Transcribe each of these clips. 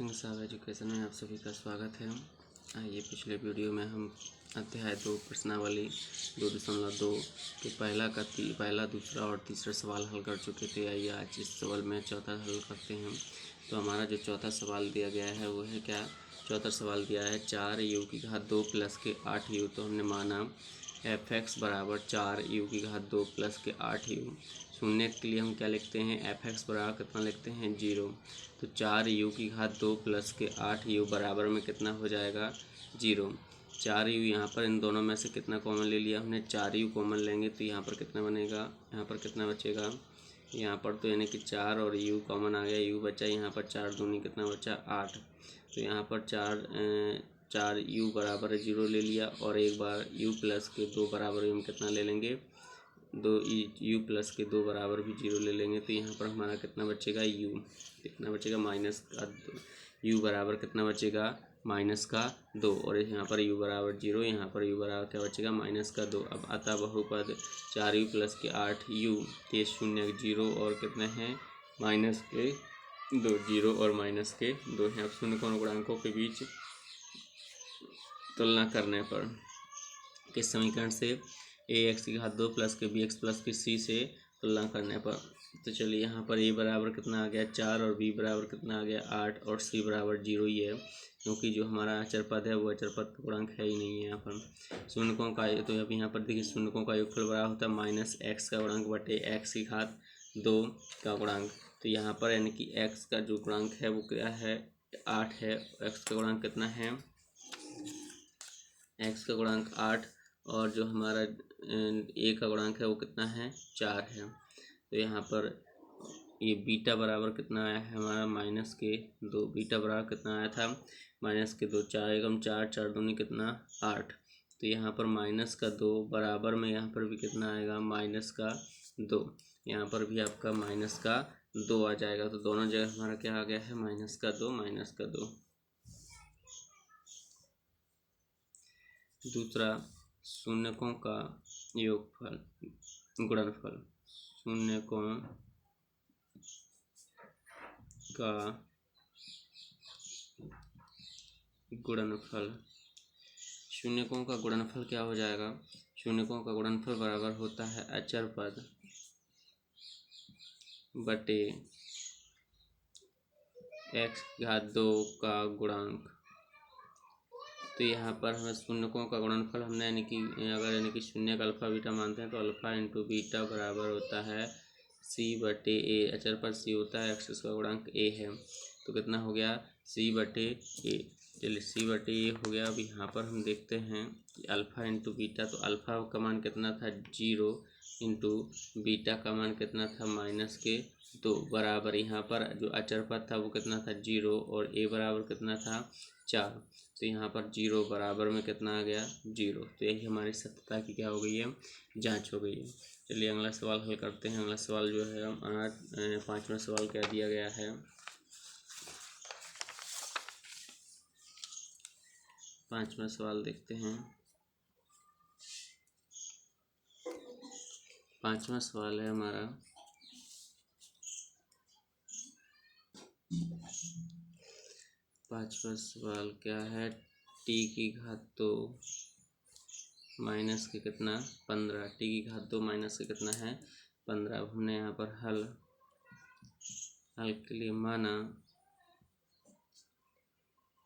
सिंह साहब एजुकेशन में आप सभी का स्वागत है। आइए पिछले वीडियो में हम अध्याय 2 प्रश्नावली 2.2 के पहला दूसरा और तीसरा सवाल हल कर चुके थे। आइए आज इस सवाल में चौथा हल करते हैं। तो हमारा जो चौथा सवाल दिया गया है वो है क्या? चौथा सवाल दिया है 4u² 2 प्लस के 8u। तो हमने माना f(x) बराबर 4u² 2 प्लस के 8u। शून्य के लिए हम क्या लिखते हैं? f(x) बराबर कितना लिखते हैं? 0। तो 4u² 2 प्लस के 8u बराबर में कितना हो जाएगा? 0। 4u यहाँ पर इन दोनों में से कितना कॉमन ले लिया हमने? 4u कॉमन लेंगे तो यहाँ पर कितना बनेगा? यहाँ पर कितना बचेगा? यहाँ पर तो यानी कि 4 और u कॉमन आ गया, u बचा। यहाँ पर 4 दूनी कितना बचा? 8। तो यहाँ पर 4u बराबर 0 ले लिया और एक बार u प्लस के 2 बराबर हम कितना ले लेंगे? 2u प्लस के 2 बराबर भी 0 ले लेंगे। तो यहाँ पर हमारा कितना बचेगा? u कितना बचेगा? माइनस का 2। u बराबर कितना बचेगा? माइनस का 2। और यहाँ पर u बराबर 0, यहाँ पर u बराबर क्या बचेगा? माइनस का 2। अब अतः बहुपद 4u प्लस के 8u के शून्य 0 और कितने हैं? माइनस के 2। 0 और माइनस के 2 हैं। अब शून्य कोण गुणांकों के बीच तुलना करने पर किस समीकरण से? ax² 2 प्लस के bx प्लस के c से तुलना करने पर। तो चलिए यहाँ पर a बराबर कितना आ गया? 4 और b बराबर कितना आ गया? 8 और c बराबर 0 ही है, क्योंकि जो हमारा अचर पद है वो अचर पद का गुणांक है ही नहीं है यहाँ पर। शून्यकों का तो अब यहाँ पर देखिए शून्यकों का योगफल बराबर होता है माइनस x का गुणांक बटे x² 2 का गुणांक। तो यहाँ पर यानी कि x का जो गुणांक है वो क्या है? 8 है। x का गुणांक कितना है? x का गुणांक 8 और जो हमारा a का गुणांक है वो कितना है? 4 है। तो यहाँ पर ये बीटा बराबर कितना आया है हमारा? माइनस के 2। बीटा बराबर कितना आया था? माइनस के 2। 4 एकम 4, 4 दूनी कितना? 8। तो यहाँ पर माइनस का 2 बराबर में यहाँ पर भी कितना आएगा? माइनस का 2। यहाँ पर भी आपका माइनस का 2 आ जाएगा। तो दोनों जगह हमारा क्या आ गया है? माइनस का 2, माइनस का 2। दूसरा, शून्यकों का योगफल गुणनफल। शून्यकों का गुणनफल। शून्यकों का गुणनफल क्या हो जाएगा? शून्यकों का गुणनफल बराबर होता है अचर पद बटे x² 2 का गुणांक। तो यहाँ पर हमें शून्यकों का गुणनफल हमने यानी कि शून्य का अल्फा बीटा मानते हैं तो अल्फा इंटू बीटा बराबर होता है c बटे a। अचर पद c होता है, x का गुणांक a है। तो कितना हो गया? c बटे a। चलिए c बटे a हो गया। अब यहाँ पर हम देखते हैं कि अल्फा इंटू बीटा, तो अल्फा का मान कितना था? 0 इंटू बीटा का मान कितना था? माइनस के 2 बराबर यहाँ पर जो अचर पद था वो कितना था? 0 और a बराबर कितना था? 4। तो यहाँ पर 0 बराबर में कितना आ गया? 0। तो यही हमारी सत्यता की क्या हो गई है? जांच हो गई है। चलिए अगला सवाल हल करते हैं। अगला सवाल जो है हमारा 5वां सवाल क्या दिया गया है? 5वां सवाल देखते हैं। 5वां सवाल है हमारा 5वां सवाल क्या है? t² 2 माइनस के कितना? 15। t² 2 माइनस के कितना है? 15। अब हमने यहाँ पर हल के लिए माना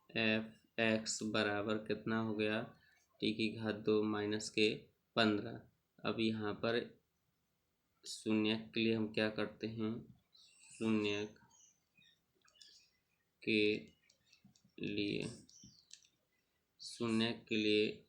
f(x) बराबर कितना हो गया? t² 2 माइनस के 15। अब यहाँ पर शून्य के लिए हम क्या करते हैं? शून्य के लिए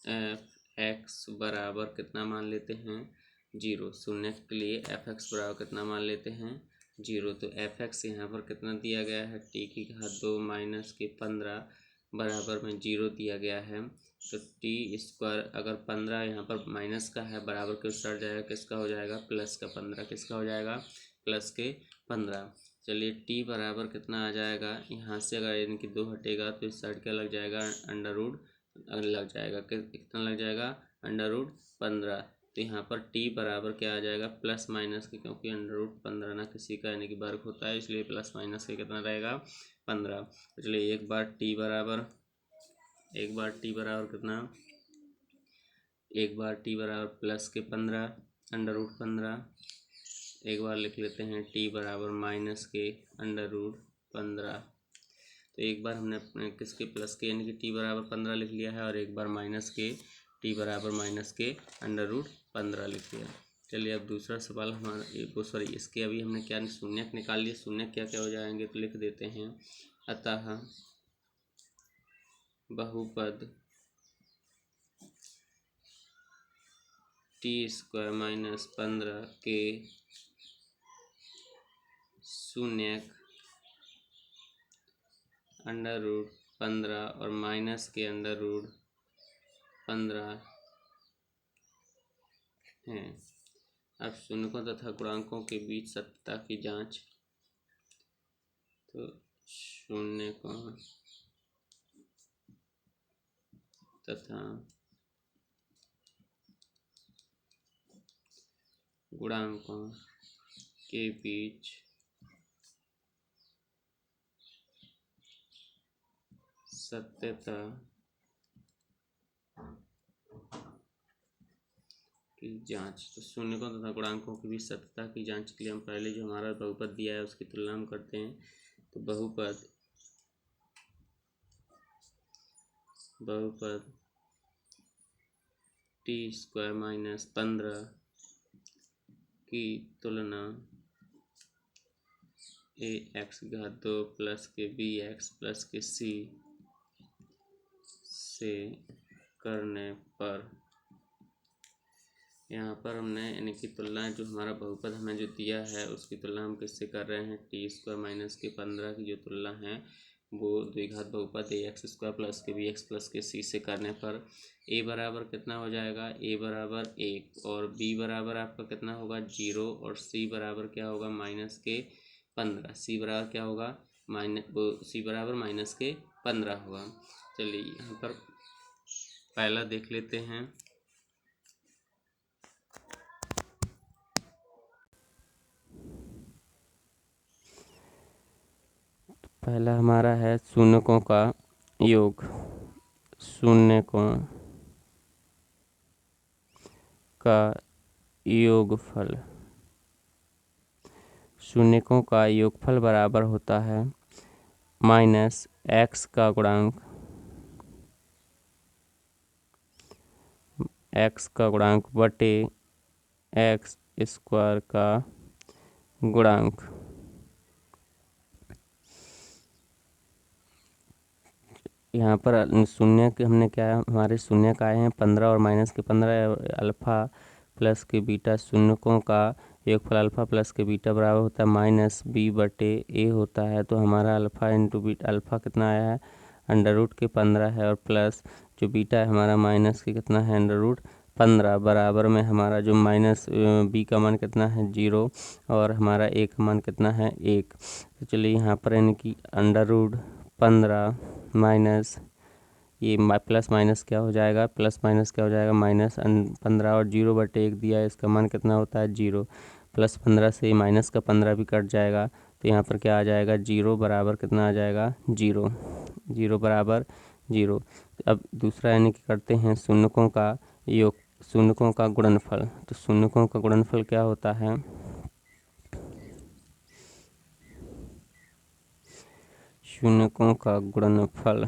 f(x) बराबर कितना मान लेते हैं? 0। शून्य के लिए f(x) बराबर कितना मान लेते हैं? 0। तो f(x) यहाँ पर कितना दिया गया है? t² 2 माइनस के 15 बराबर में 0 दिया गया है। तो t² अगर 15 यहाँ पर माइनस का है बराबर के उस साइड जाएगा, किसका हो जाएगा? प्लस का 15। किसका हो जाएगा? प्लस के 15। चलिए t बराबर कितना आ जाएगा? यहाँ से अगर यानी कि 2 हटेगा तो इस साइड क्या लग जाएगा? अंडर रूट लग जाएगा। कितना लग जाएगा? Under root 15। तो यहाँ पर t बराबर क्या आ जाएगा, प्लस माइनस के, क्योंकि √15 ना किसी का यानी कि वर्ग होता है, इसलिए प्लस माइनस के कितना रहेगा, 15। तो चलिए एक बार t बराबर कितना, एक बार t बराबर प्लस के 15 √15, एक बार लिख लेते हैं t बराबर माइनस के √15। तो एक बार हमने अपने किसके प्लस के यानी कि t बराबर 15 लिख लिया है, और एक बार माइनस के t बराबर माइनस के √15 लिख लिया। चलिए अब दूसरा सवाल हमारा सॉरी इसके अभी हमने क्या शून्यक निकाल लिए, शून्यक क्या क्या हो जाएंगे तो लिख देते हैं। अतः बहुपद t² माइनस 15 के शून्यक √15 और माइनस के √15 हैं। अब शून्यकों तथा गुणांकों के बीच सत्यता की जांच। तो शून्यकों तथा गुणांकों के बीच सत्यता की जांच। तो शून्यकों तथा गुणांकों की बीच सत्यता की जांच के लिए हम पहले जो हमारा बहुपद दिया है उसकी तुलना हम करते हैं। तो बहुपद t² माइनस 15 की तुलना ax² प्लस के bx प्लस के c से करने पर, यहाँ पर हमने यानी कि तुलना जो हमारा बहुपद हमें जो दिया है उसकी तुलना हम किससे कर रहे हैं, t² माइनस के 15 की जो तुलना है वो द्विघात बहुपद ax² प्लस के bx प्लस के c से करने पर a बराबर कितना हो जाएगा, a बराबर 1 और b बराबर आपका कितना होगा 0 और c बराबर क्या होगा माइनस के 15, c बराबर क्या होगा c बराबर माइनस के 15 होगा। चलिए यहाँ पर पहला देख लेते हैं। पहला हमारा है शून्यकों का योग। शून्यकों का योगफल, शून्यकों का योगफल बराबर होता है माइनस x का गुणांक, बटे x² का गुणांक। यहाँ पर शून्य के हमने क्या है, हमारे शून्य का आए हैं 15 और माइनस के 15, अल्फ़ा प्लस के बीटा। शून्यकों का योगफल अल्फ़ा प्लस के बीटा बराबर होता है माइनस b बटे a होता है। तो हमारा अल्फ़ा इंटू बीटा, अल्फ़ा कितना आया है √15 है, और प्लस जो बीटा है हमारा माइनस के कितना है √15, बराबर में हमारा जो माइनस b का मान कितना है 0 और हमारा a का मान कितना है 1। तो चलिए यहाँ पर यानी कि √15 माइनस ये प्लस माइनस क्या हो जाएगा, माइनस 15 और 0 बटे 1 दिया है, इसका मान कितना होता है 0। प्लस 15 से माइनस का 15 भी कट जाएगा, तो यहाँ पर क्या आ जाएगा 0 बराबर कितना आ जाएगा 0 बराबर 0। अब दूसरा यानी कि करते हैं शून्यकों का योग, शून्यकों का गुणनफल। तो शून्यकों का गुणनफल क्या होता है, शून्यकों का गुणनफल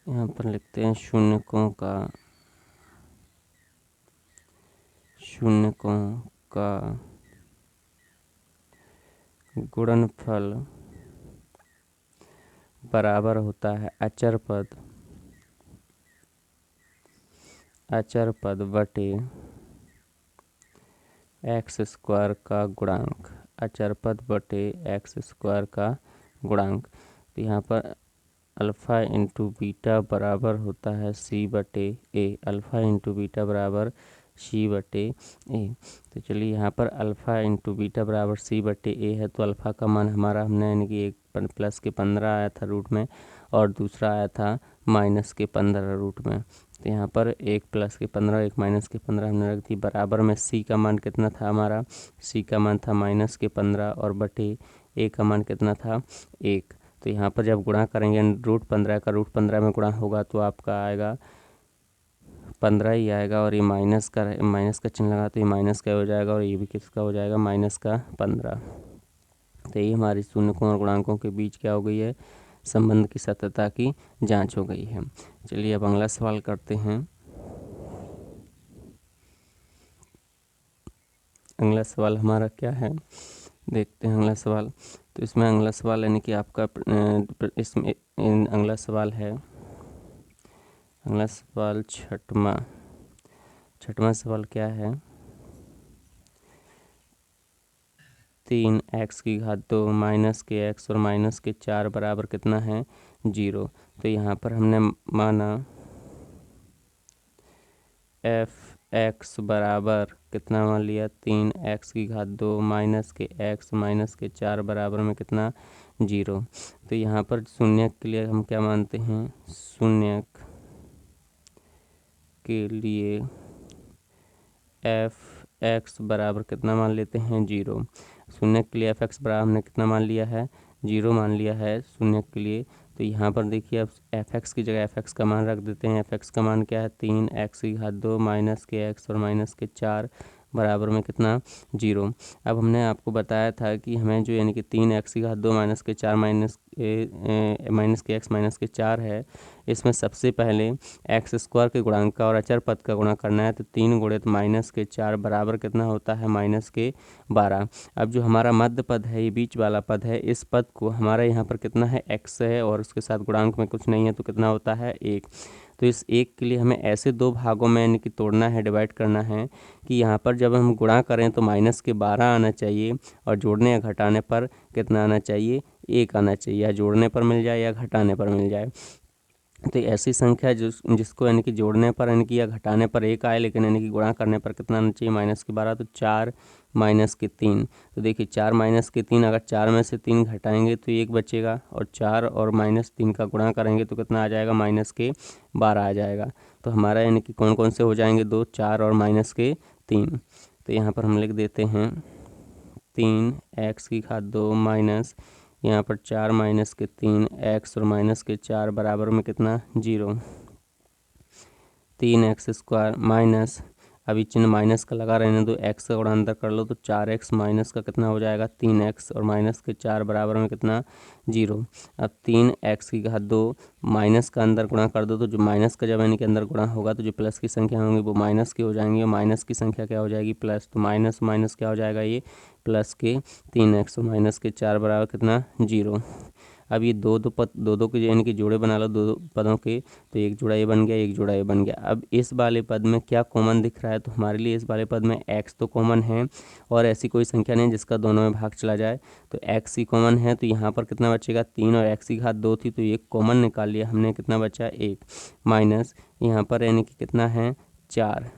यहाँ पर लिखते हैं शून्यकों का गुणनफल बराबर होता है अचर पद बटे x² का गुणांक, अचर पद बटे x² का गुणांक। तो यहाँ पर अल्फ़ा इंटू बीटा बराबर होता है c बटे a, अल्फ़ा इंटू बीटा बराबर सी बटे ए। तो चलिए यहाँ पर अल्फ़ा इंटू बीटा बराबर सी बटे ए है, तो अल्फ़ा का मान हमारा हमने यानी कि 1 प्लस के 15 आया था रूट में, और दूसरा आया था माइनस के 15 रूट में। तो यहाँ पर 1 प्लस के 15 1 माइनस के 15 हमने रख दी, बराबर में सी का मान कितना था हमारा, सी का मान था माइनस के 15 और बटे ए का मान कितना था 1। तो यहाँ पर जब गुणा करेंगे रूट 15 का रूट 15 में गुणा होगा तो आपका आएगा 15 ही आएगा, और ये माइनस का चिन्ह लगा तो ये माइनस का हो जाएगा, और ये भी किसका हो जाएगा माइनस का 15। तो ये हमारी शून्यकोण और गुणांकों के बीच क्या हो गई है, संबंध की सत्यता की जांच हो गई है। चलिए अब अगला सवाल करते हैं। अगला सवाल हमारा क्या है, देखते हैं अगला सवाल। तो इसमें अगला सवाल यानी कि आपका इसमें अगला सवाल है, अगला सवाल छठवां सवाल क्या है, 3x की घात 2 माइनस के x और माइनस के 4 बराबर कितना है 0। तो यहाँ पर हमने माना f(x) बराबर कितना मान लिया, 3x की घात 2 माइनस के x माइनस के 4 बराबर में कितना 0। तो यहाँ पर शून्य के लिए हम क्या मानते हैं, शून्य के लिए f(x) बराबर कितना मान लेते हैं 0। शून्य के लिए f(x) बराबर हमने कितना मान लिया है 0 मान लिया है शून्य के लिए। तो यहाँ पर देखिए अब f(x) की जगह f(x) का मान रख देते हैं। f(x) का मान क्या है, 3x की घात 2 माइनस के x और माइनस के 4 बराबर में कितना 0। अब हमने आपको बताया था कि हमें जो यानी कि 3x की घात 2 माइनस के 4 माइनस के x माइनस के 4 है, इसमें सबसे पहले एक्स स्क्वायर के गुणांक का और अचर पद का गुणा करना है। तो 3 गुणित माइनस के 4 बराबर कितना होता है माइनस के 12। अब जो हमारा मध्य पद है, ये बीच वाला पद है, इस पद को हमारा यहाँ पर कितना है x है और उसके साथ गुणांक में कुछ नहीं है, तो कितना होता है 1। तो इस 1 के लिए हमें ऐसे दो भागों में यानी कि तोड़ना है, डिवाइड करना है कि यहाँ पर जब हम गुणा करें तो माइनस के 12 आना चाहिए, और जोड़ने या घटाने पर कितना आना चाहिए 1 आना चाहिए, या जोड़ने पर मिल जाए या घटाने पर मिल जाए। तो ऐसी संख्या जिसको यानी कि जोड़ने पर यानी कि या घटाने पर 1 आए, लेकिन यानी कि गुणा करने पर कितना आना चाहिए माइनस के 12। तो 4 माइनस के 3, तो देखिए 4 माइनस के 3, अगर 4 में से 3 घटाएंगे तो 1 बचेगा, और 4 और माइनस 3 का गुणा करेंगे तो कितना आ जाएगा माइनस के 12 आ जाएगा। तो हमारा यानी कि कौन कौन से हो जाएंगे 2, 4 और माइनस के 3। तो यहाँ पर हम लिख देते हैं 3x की घात 2 माइनस यहाँ पर 4 माइनस के 3 x और माइनस के 4 बराबर में कितना 0। 3x स्क्वायर माइनस, अभी चिन्ह माइनस का लगा रहने दो, x का गुणा अंदर कर लो तो 4x माइनस का कितना हो जाएगा 3x और माइनस के 4 बराबर में कितना 0। अब 3x की घात 2 माइनस का अंदर गुणा कर दो, तो जो माइनस का जब यानी कि अंदर गुणा होगा तो जो प्लस की संख्या होंगी वो माइनस की हो जाएंगी, और माइनस की संख्या क्या हो जाएगी प्लस। तो माइनस माइनस क्या हो जाएगा ये प्लस के 3x और माइनस के 4 बराबर कितना 0। अब ये दो के यानी कि जोड़े बना लो दो पदों के, तो एक जोड़ा ये बन गया, एक जोड़ा ये बन गया। अब इस वाले पद में क्या कॉमन दिख रहा है, तो हमारे लिए इस वाले पद में x तो कॉमन है, और ऐसी कोई संख्या नहीं जिसका दोनों में भाग चला जाए, तो x ही कॉमन है। तो यहाँ पर कितना बचेगा 3, और x की घात 2 थी तो एक कॉमन निकाल लिया हमने, कितना बचा 1, माइनस यहाँ पर यानी कि कितना है 4,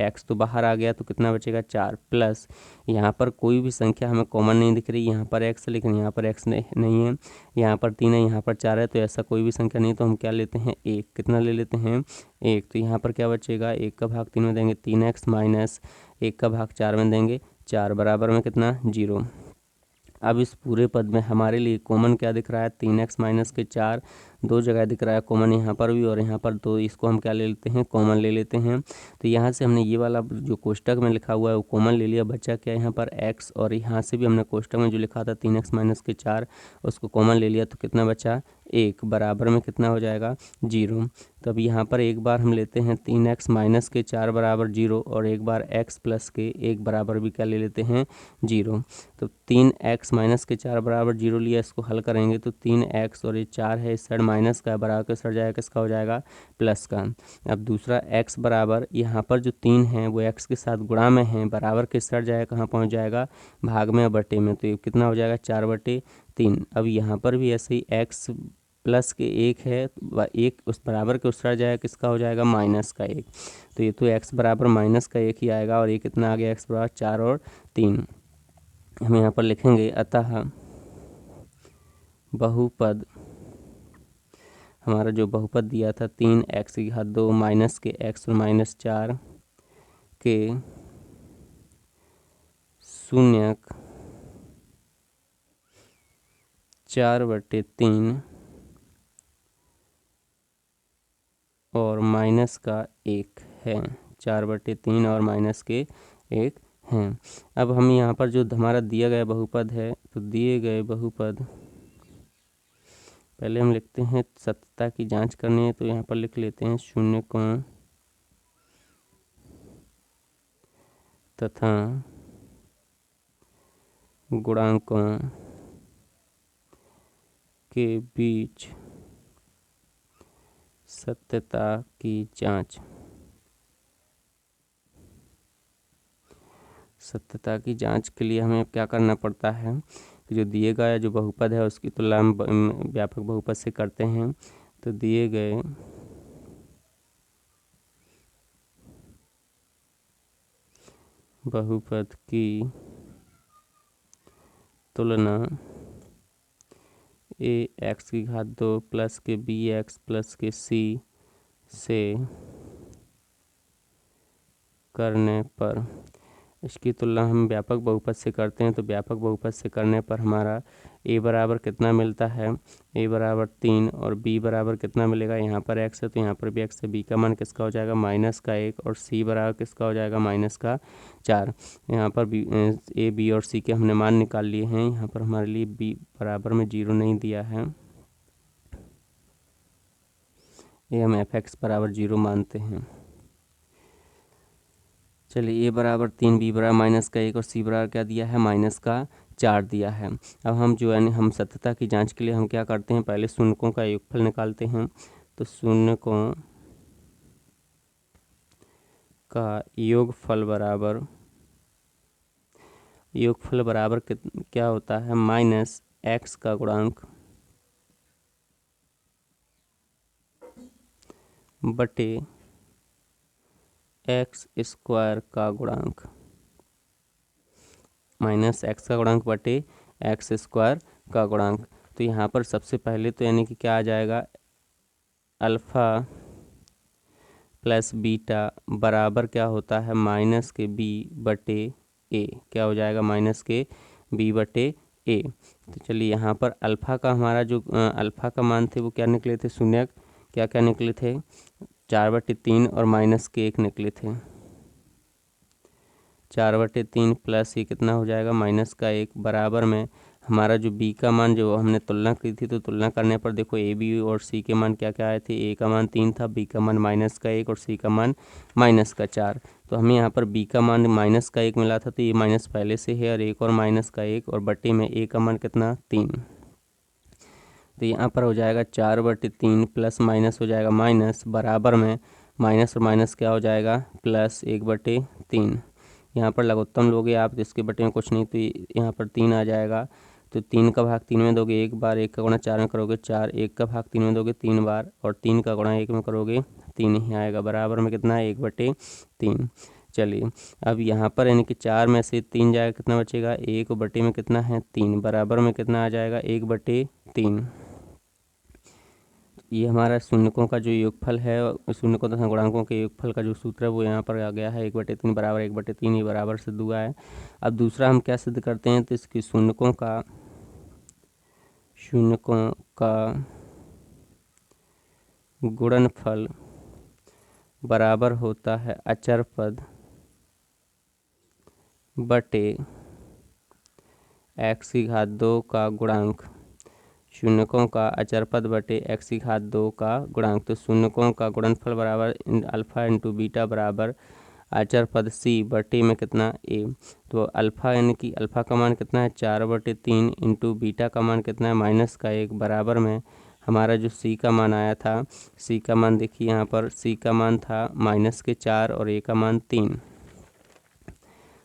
x तो बाहर आ गया तो कितना बचेगा 4, प्लस यहाँ पर कोई भी संख्या हमें कॉमन नहीं दिख रही, यहाँ पर x है लेकिन यहाँ पर x नहीं है, यहाँ पर 3 है यहाँ पर 4 है, तो ऐसा कोई भी संख्या नहीं, तो हम क्या लेते हैं 1, कितना ले लेते हैं 1। तो यहाँ पर क्या बचेगा 1 का भाग 3 में देंगे 3x माइनस 1 का भाग 4 में देंगे 4 बराबर में कितना 0। अब इस पूरे पद में हमारे लिए कॉमन क्या दिख रहा है 3x माइनस के 4, दो जगह दिख रहा है कॉमन, यहाँ पर भी और यहाँ पर, तो इसको हम क्या ले लेते हैं कॉमन ले लेते हैं। तो यहाँ से हमने ये वाला जो कोष्टक में लिखा हुआ है वो कॉमन ले लिया, बचा क्या यहाँ पर x, और यहाँ से भी हमने कोष्टक में जो लिखा था 3x माइनस के 4 उसको कॉमन ले लिया, तो कितना बचा 1 बराबर में कितना हो जाएगा 0। तो अब यहाँ पर एक बार हम लेते हैं 3x माइनस के 4 बराबर 0, और एक बार x प्लस के 1 बराबर भी क्या ले लेते हैं 0। तो 3x माइनस के 4 बराबर 0 लिया, इसको हल करेंगे तो 3x और ये 4 है इस साइड माइनस का, बराबर के सर जाएगा किसका हो जाएगा प्लस का। अब दूसरा x बराबर यहाँ पर जो 3 है वो x के साथ गुणा में है, बराबर के सर जाएगा कहाँ पहुँच जाएगा भाग में और बटे में, तो ये कितना हो जाएगा 4/3। अब यहाँ पर भी ऐसे ही x प्लस के एक है, एक उस बराबर के उस तरह जाएगा, किसका हो जाएगा, माइनस का एक। तो ये तो x बराबर माइनस का एक ही आएगा, और ये कितना आ गया, x बराबर 4 और 3। हम यहाँ पर लिखेंगे अतः बहुपद, हमारा जो बहुपद दिया था 3x⁻² माइनस के x और माइनस 4 के शून्यक 4/3 और माइनस का 1 है, 4/3 और माइनस के 1 हैं। अब हम यहाँ पर जो हमारा दिया गया बहुपद है, तो दिए गए बहुपद पहले हम लिखते हैं, सत्यता की जांच करनी है तो यहाँ पर लिख लेते हैं शून्यकों तथा गुणांकों के बीच सत्यता की जांच। सत्यता की जांच के लिए हमें क्या करना पड़ता है कि जो दिए गया जो बहुपद है उसकी तुलना हम व्यापक बहुपद से करते हैं। तो दिए गए बहुपद की तुलना ax⁻² प्लस के bx प्लस के c से करने पर, इसकी तुलना हम व्यापक बहुपद से करते हैं। तो व्यापक बहुपद से करने पर हमारा a बराबर कितना मिलता है, a बराबर 3 और b बराबर कितना मिलेगा, यहाँ पर x है तो यहाँ पर भी x है, b का मान किसका हो जाएगा, माइनस का 1 और c बराबर किसका हो जाएगा, माइनस का 4। यहाँ पर a b और c के हमने मान निकाल लिए हैं। यहाँ पर हमारे लिए b बराबर में 0 नहीं दिया है, ये हम f(x) बराबर 0 मानते हैं। चलिए a बराबर 3, b बराबर माइनस का 1 और c बराबर क्या दिया है, माइनस का 4 दिया है। अब हम जो है हम सत्यता की जांच के लिए हम क्या करते हैं, पहले शून्यकों का योगफल निकालते हैं। तो शून्यकों का योगफल बराबर क्या होता है, माइनस x का गुणांक बटे x² का गुणांक, माइनस x का गुणांक बटे x² का गुणांक। तो यहाँ पर सबसे पहले तो यानी कि क्या आ जाएगा, अल्फा प्लस बीटा बराबर क्या होता है, माइनस के b/a, क्या हो जाएगा, माइनस के b/a। तो चलिए यहाँ पर अल्फा का हमारा जो अल्फा का मान थे वो क्या निकले थे, शून्यक क्या क्या निकले थे, 4/3 और माइनस के 1 निकले थे। 4/3 प्लस ये कितना हो जाएगा, माइनस का 1 बराबर में हमारा जो b का मान जो हमने तुलना की थी, तो तुलना करने पर देखो a b और c के मान क्या क्या आए थे, a का मान 3 था, b का मान माइनस का 1 और c का मान माइनस का 4। तो हमें यहाँ पर b का मान माइनस का 1 मिला था, तो ये माइनस पहले से है, और एक और माइनस का 1 और बटे में a का मान कितना, 3। तो यहाँ पर हो जाएगा 4/3 प्लस माइनस हो जाएगा माइनस, बराबर में माइनस और माइनस क्या हो जाएगा, प्लस 1/3। यहाँ पर लघुत्तम लोगे आप तो इसके बटे में कुछ नहीं, तो यहाँ पर 3 आ जाएगा। तो 3 का भाग 3 में दोगे 1 बार, 1 का गुणा 4 में करोगे 4, 1 का भाग 3 में दोगे 3 बार, और 3 का गुणा 1 में करोगे 3 ही आएगा, बराबर में कितना है, 1/3। चलिए अब यहाँ पर यानी कि 4 में से 3 जाएगा, कितना बचेगा, 1 बटे में कितना है 3, बराबर में कितना आ जाएगा, 1/3। ये हमारा शून्यकों का जो योगफल है, शून्यकों तथा गुणांकों के योगफल का जो सूत्र है वो यहाँ पर आ गया है, 1/3 बराबर 1/3, ये बराबर सिद्ध हुआ है। अब दूसरा हम क्या सिद्ध करते हैं, तो इसकी शून्यकों का गुणनफल बराबर होता है अचर पद बटे x⁻² का गुणांक, शून्यकों का अचर पद बटे x⁻² का गुणांक। तो शून्यकों का गुणनफल बराबर अल्फा इंटू बीटा बराबर अचर पद c बटे में कितना a। तो अल्फा यानी कि अल्फा का मान कितना है, 4/3 इंटू बीटा का मान कितना है, माइनस का 1, बराबर में हमारा जो c का मान आया था, c का मान देखिए यहाँ पर c का मान था माइनस के 4 और a का मान 3।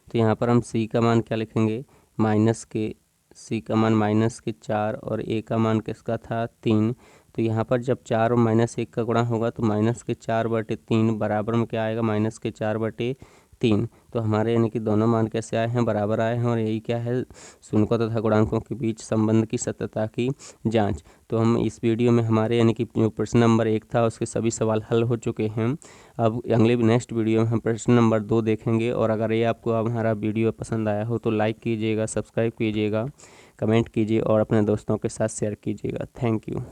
तो यहाँ पर हम c का मान क्या लिखेंगे, c का मान माइनस के 4 और a का मान किसका था, 3। तो यहाँ पर जब 4 और -1 का गुणा होगा तो -4/3 बराबर में क्या आएगा, -4/3। तो हमारे यानी कि दोनों मान कैसे आए हैं, बराबर आए हैं। और यही क्या है, शून्यों तथा गुणांकों के बीच संबंध की सत्यता की जांच। तो हम इस वीडियो में हमारे यानी कि जो प्रश्न नंबर 1 था उसके सभी सवाल हल हो चुके हैं। अब अगले नेक्स्ट वीडियो में हम प्रश्न नंबर 2 देखेंगे। और अगर ये आपको हमारा वीडियो पसंद आया हो तो लाइक कीजिएगा, सब्सक्राइब कीजिएगा, कमेंट कीजिए और अपने दोस्तों के साथ शेयर कीजिएगा। Thank you.